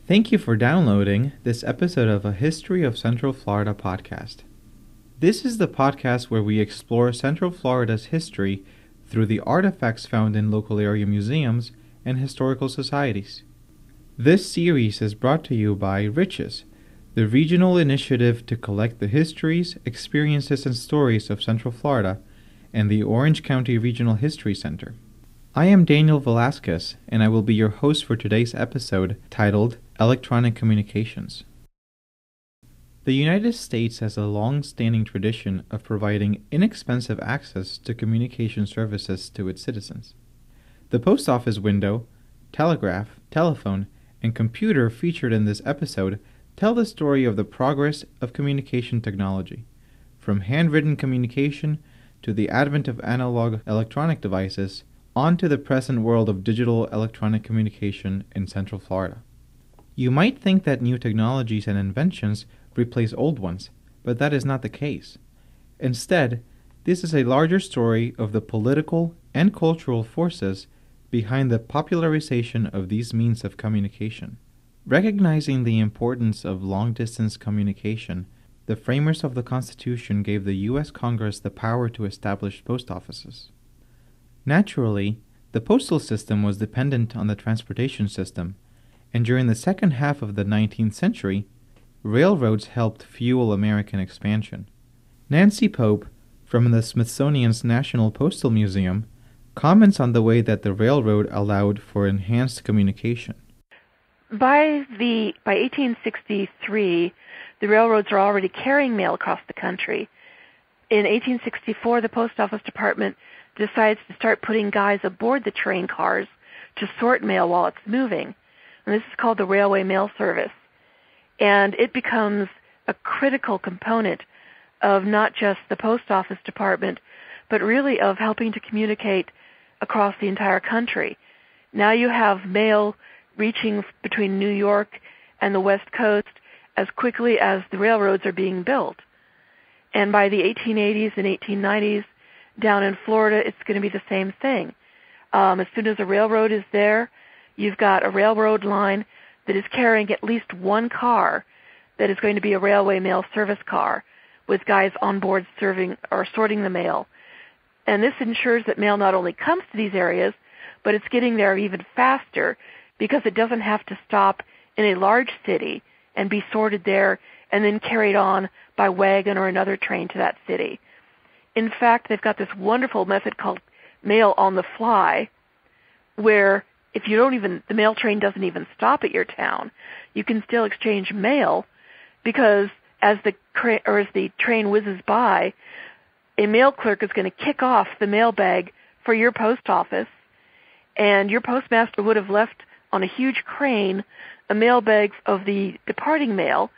Thank you for downloading this episode of a History of Central Florida podcast. This is the podcast where we explore Central Florida's history through the artifacts found in local area museums and historical societies. This series is brought to you by Riches, the regional initiative to collect the histories, experiences, and stories of Central Florida, and the Orange County Regional History Center. I am Daniel Velásquez, and I will be your host for today's episode titled Electronic Communications. The United States has a long-standing tradition of providing inexpensive access to communication services to its citizens. The post office window, telegraph, telephone, and computer featured in this episode tell the story of the progress of communication technology, from handwritten communication to the advent of analog electronic devices, on to the present world of digital electronic communication in Central Florida. You might think that new technologies and inventions replace old ones, but that is not the case. Instead, this is a larger story of the political and cultural forces behind the popularization of these means of communication. Recognizing the importance of long-distance communication, the framers of the Constitution gave the U.S. Congress the power to establish post offices. Naturally, the postal system was dependent on the transportation system, and during the second half of the 19th century, railroads helped fuel American expansion. Nancy Pope, from the Smithsonian's National Postal Museum, comments on the way that the railroad allowed for enhanced communication. By 1863, the railroads are already carrying mail across the country. In 1864, the Post Office Department decides to start putting guys aboard the train cars to sort mail while it's moving. And this is called the Railway Mail Service. And it becomes a critical component of not just the Post Office Department, but really of helping to communicate across the entire country. Now you have mail reaching between New York and the West Coast as quickly as the railroads are being built. And by the 1880s and 1890s, down in Florida, it's going to be the same thing. As soon as a railroad is there, you've got a railroad line that is carrying at least one car that is going to be a railway mail service car with guys on board serving or sorting the mail. And this ensures that mail not only comes to these areas, but it's getting there even faster because it doesn't have to stop in a large city and be sorted there and then carried on by wagon or another train to that city. In fact, they've got this wonderful method called mail on the fly, where if the mail train doesn't even stop at your town, you can still exchange mail because as the train whizzes by, a mail clerk is going to kick off the mail bag for your post office, and your postmaster would have left on a huge crane a mail bag of the departing mail,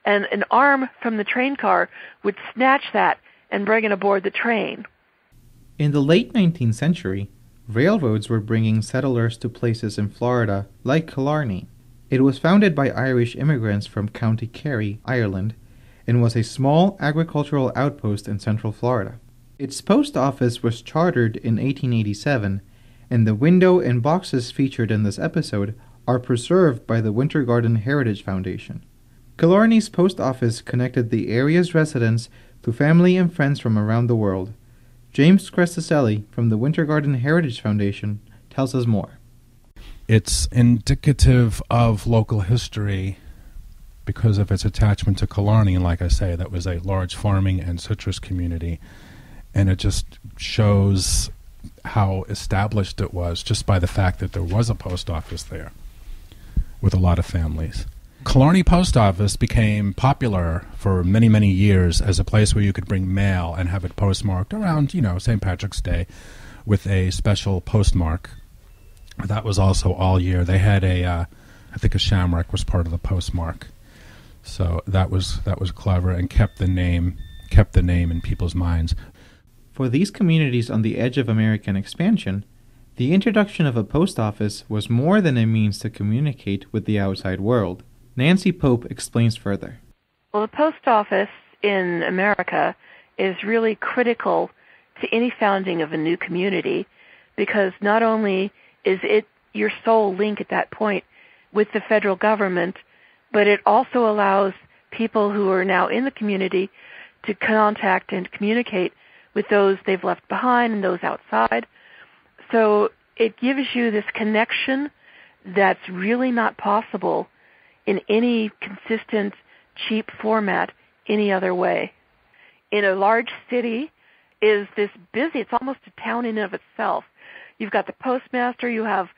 and an arm from the train car would snatch that and bring it aboard the train. In the late 19th century, railroads were bringing settlers to places in Florida like Killarney. It was founded by Irish immigrants from County Kerry, Ireland, and was a small agricultural outpost in Central Florida. Its post office was chartered in 1887, and the window and boxes featured in this episode are preserved by the Winter Garden Heritage Foundation. Killarney's post office connected the area's residents to family and friends from around the world. James Cresticelli from the Winter Garden Heritage Foundation tells us more. It's indicative of local history because of its attachment to Killarney, and like I say, that was a large farming and citrus community, and it just shows how established it was just by the fact that there was a post office there with a lot of families. Killarney Post Office became popular for many, many years as a place where you could bring mail and have it postmarked around, St. Patrick's Day with a special postmark. That was also all year. They had I think a shamrock was part of the postmark. So that was clever and kept the name in people's minds. For these communities on the edge of American expansion, the introduction of a post office was more than a means to communicate with the outside world. Nancy Pope explains further. Well, the post office in America is really critical to any founding of a new community because not only is it your sole link at that point with the federal government, but it also allows people who are now in the community to contact and communicate with those they've left behind and those outside. So it gives you this connection that's really not possible in any consistent, cheap format any other way. In a large city is this busy, it's almost a town in and of itself. You've got the postmaster, you have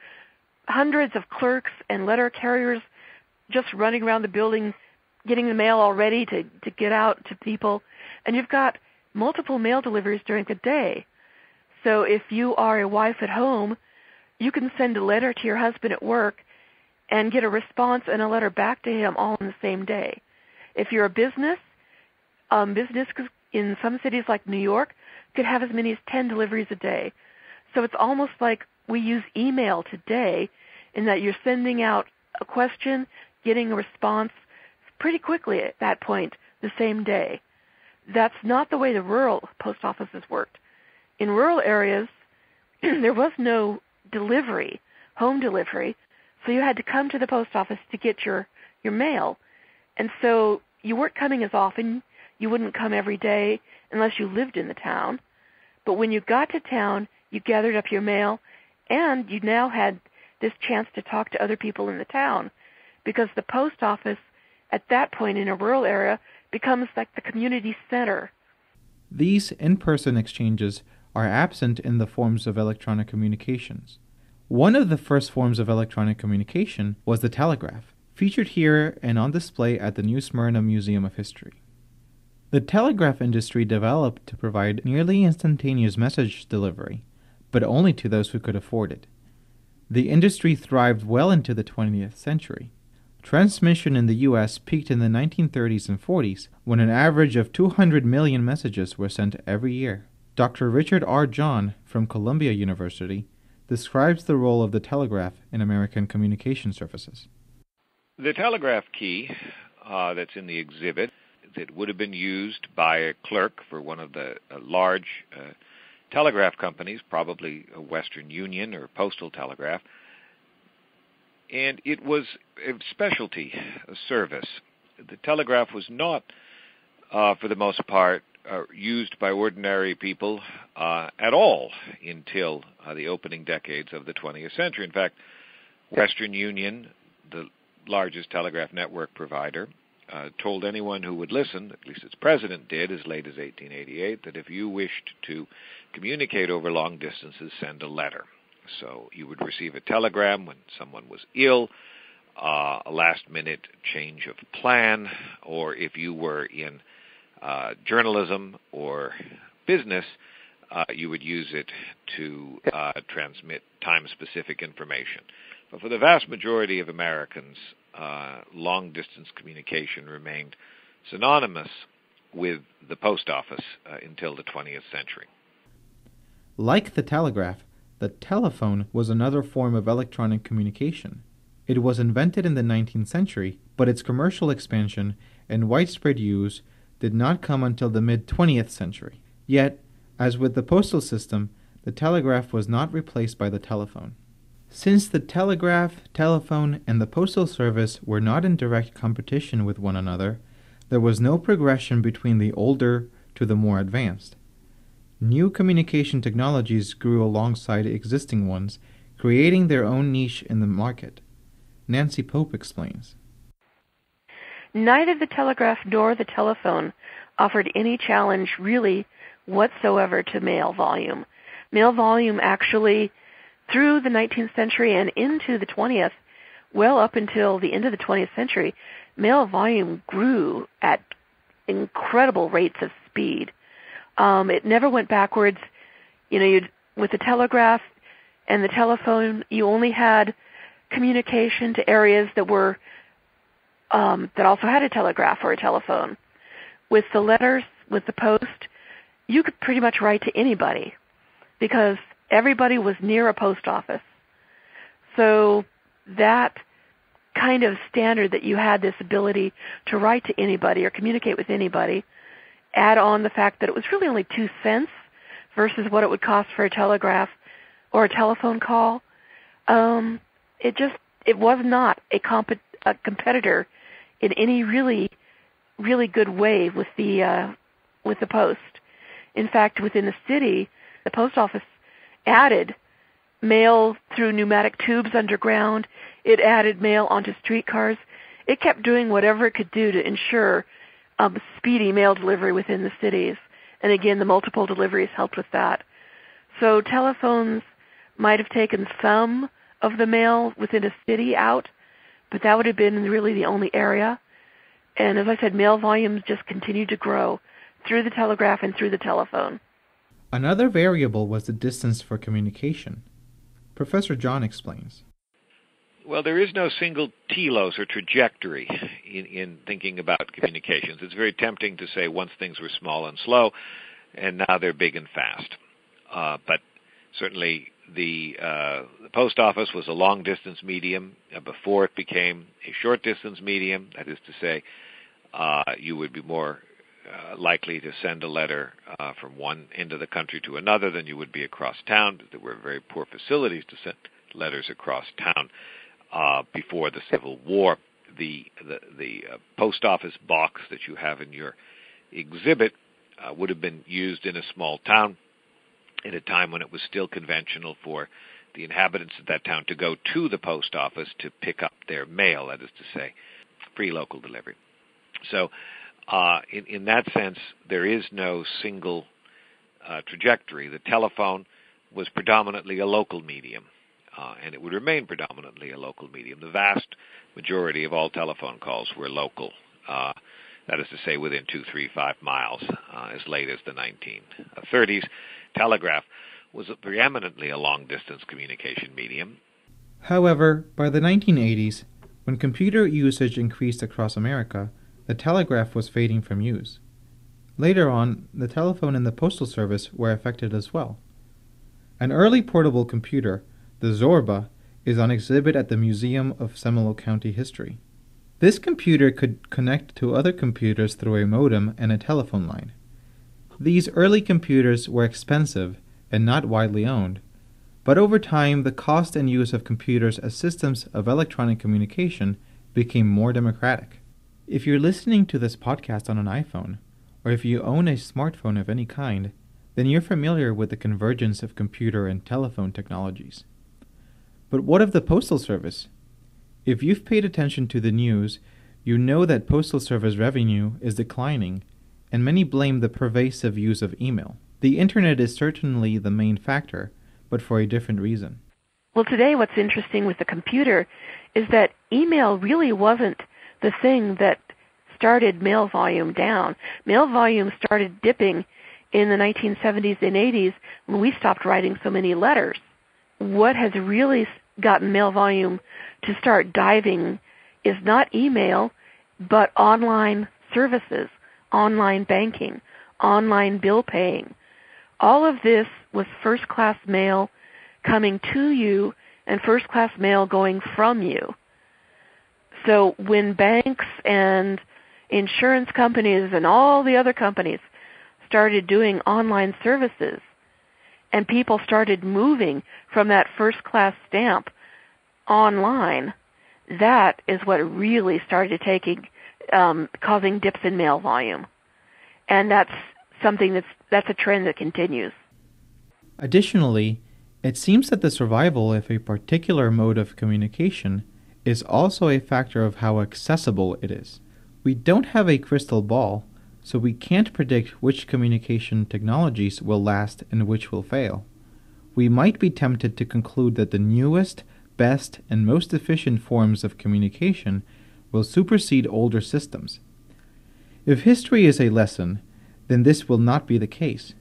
hundreds of clerks and letter carriers just running around the building, getting the mail all ready to get out to people. And you've got multiple mail deliveries during the day. So if you are a wife at home, you can send a letter to your husband at work and get a response and a letter back to him all in the same day. If you're a business in some cities like New York could have as many as 10 deliveries a day. So it's almost like we use email today in that you're sending out a question, getting a response pretty quickly at that point, the same day. That's not the way the rural post offices worked. In rural areas, there was no delivery, home delivery, so you had to come to the post office to get your mail. And so you weren't coming as often. You wouldn't come every day unless you lived in the town. But when you got to town, you gathered up your mail, and you now had this chance to talk to other people in the town, because the post office at that point in a rural area becomes like the community center. These in-person exchanges are absent in the forms of electronic communications. One of the first forms of electronic communication was the telegraph, featured here and on display at the new Smyrna Museum of History. The telegraph industry developed to provide nearly instantaneous message delivery, but only to those who could afford it. The industry thrived well into the 20th century. Transmission in the U.S. peaked in the 1930s and 40s, when an average of 200 million messages were sent every year. Dr. Richard R. John from Columbia University describes the role of the telegraph in American communication services. The telegraph key that's in the exhibit that would have been used by a clerk for one of the large telegraph companies, probably a Western Union or Postal Telegraph, and it was a specialty service. The telegraph was not, for the most part, used by ordinary people at all until the opening decades of the 20th century. In fact, Western Union, the largest telegraph network provider, told anyone who would listen, at least its president did as late as 1888, that if you wished to communicate over long distances, send a letter. So you would receive a telegram when someone was ill, a last-minute change of plan, or if you were in journalism or business, you would use it to transmit time-specific information. But for the vast majority of Americans, long-distance communication remained synonymous with the post office until the 20th century. Like the telegraph, the telephone was another form of electronic communication. It was invented in the 19th century, but its commercial expansion and widespread use did not come until the mid-20th century. Yet, as with the postal system, the telegraph was not replaced by the telephone. Since the telegraph, telephone, and the postal service were not in direct competition with one another, there was no progression between the older to the more advanced. New communication technologies grew alongside existing ones, creating their own niche in the market. Nancy Pope explains. Neither the telegraph nor the telephone offered any challenge really whatsoever to mail volume. Mail volume actually, through the 19th century and into the 20th, well up until the end of the 20th century, mail volume grew at incredible rates of speed. It never went backwards. With the telegraph and the telephone, you only had communication to areas that were that also had a telegraph or a telephone. With the letters, with the post, you could pretty much write to anybody because everybody was near a post office. So that kind of standard that you had this ability to write to anybody or communicate with anybody, add on the fact that it was really only 2 cents versus what it would cost for a telegraph or a telephone call, it just it was not a competitor in any really, really good way with the Post. In fact, within the city, the post office added mail through pneumatic tubes underground. It added mail onto streetcars. It kept doing whatever it could do to ensure speedy mail delivery within the cities. And again, the multiple deliveries helped with that. So telephones might have taken some of the mail within a city out, but that would have been really the only area. And as I said, mail volumes just continued to grow through the telegraph and through the telephone. Another variable was the distance for communication. Professor John explains. Well, there is no single telos or trajectory in thinking about communications. It's very tempting to say once things were small and slow, and now they're big and fast. But certainly the post office was a long-distance medium before it became a short-distance medium. That is to say, you would be more likely to send a letter from one end of the country to another than you would be across town. There were very poor facilities to send letters across town. Before the Civil War, the post office box that you have in your exhibit would have been used in a small town at a time when it was still conventional for the inhabitants of that town to go to the post office to pick up their mail, that is to say, free local delivery. So in that sense, there is no single trajectory. The telephone was predominantly a local medium. And it would remain predominantly a local medium. The vast majority of all telephone calls were local, that is to say within 2, 3, 5 miles, as late as the 1930s. Telegraph was preeminently a long-distance communication medium. However, by the 1980s, when computer usage increased across America, the telegraph was fading from use. Later on, the telephone and the postal service were affected as well. An early portable computer, the Zorba, is on exhibit at the Museum of Seminole County History. This computer could connect to other computers through a modem and a telephone line. These early computers were expensive and not widely owned, but over time the cost and use of computers as systems of electronic communication became more democratic. If you're listening to this podcast on an iPhone, or if you own a smartphone of any kind, then you're familiar with the convergence of computer and telephone technologies. But what of the Postal Service? If you've paid attention to the news, you know that Postal Service revenue is declining, and many blame the pervasive use of email. The Internet is certainly the main factor, but for a different reason. Well, today what's interesting with the computer is that email really wasn't the thing that started mail volume down. Mail volume started dipping in the 1970s and 80s when we stopped writing so many letters. What has really gotten mail volume to start diving is not email, but online services, online banking, online bill paying. All of this was first-class mail coming to you and first-class mail going from you. So when banks and insurance companies and all the other companies started doing online services, and people started moving from that first-class stamp online, that is what really started causing dips in mail volume. And that's something that's a trend that continues. Additionally, it seems that the survival of a particular mode of communication is also a factor of how accessible it is. We don't have a crystal ball, so we can't predict which communication technologies will last and which will fail. We might be tempted to conclude that the newest, best, and most efficient forms of communication will supersede older systems. If history is a lesson, then this will not be the case.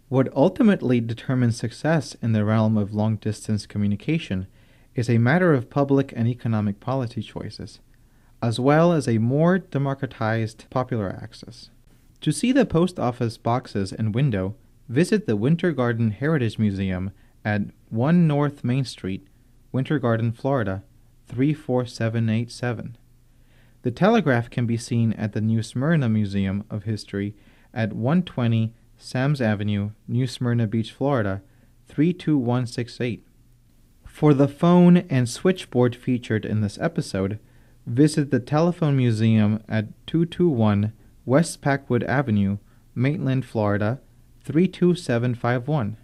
What ultimately determines success in the realm of long-distance communication is a matter of public and economic policy choices, as well as a more democratized popular access. To see the post office boxes and window, visit the Winter Garden Heritage Museum at 1 North Main Street, Winter Garden, Florida, 34787. The telegraph can be seen at the New Smyrna Museum of History at 120 Sams Avenue, New Smyrna Beach, Florida, 32168. For the phone and switchboard featured in this episode, visit the Telephone Museum at 221 West Packwood Avenue, Maitland, Florida, 32751.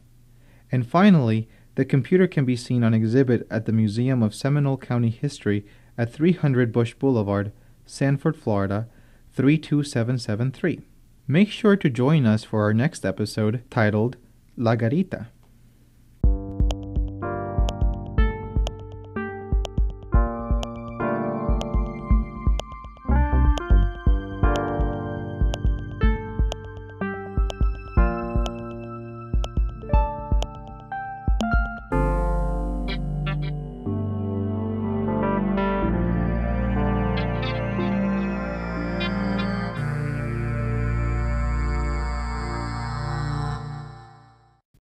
And finally, the computer can be seen on exhibit at the Museum of Seminole County History at 300 Bush Boulevard, Sanford, Florida, 32773. Make sure to join us for our next episode titled La Garita.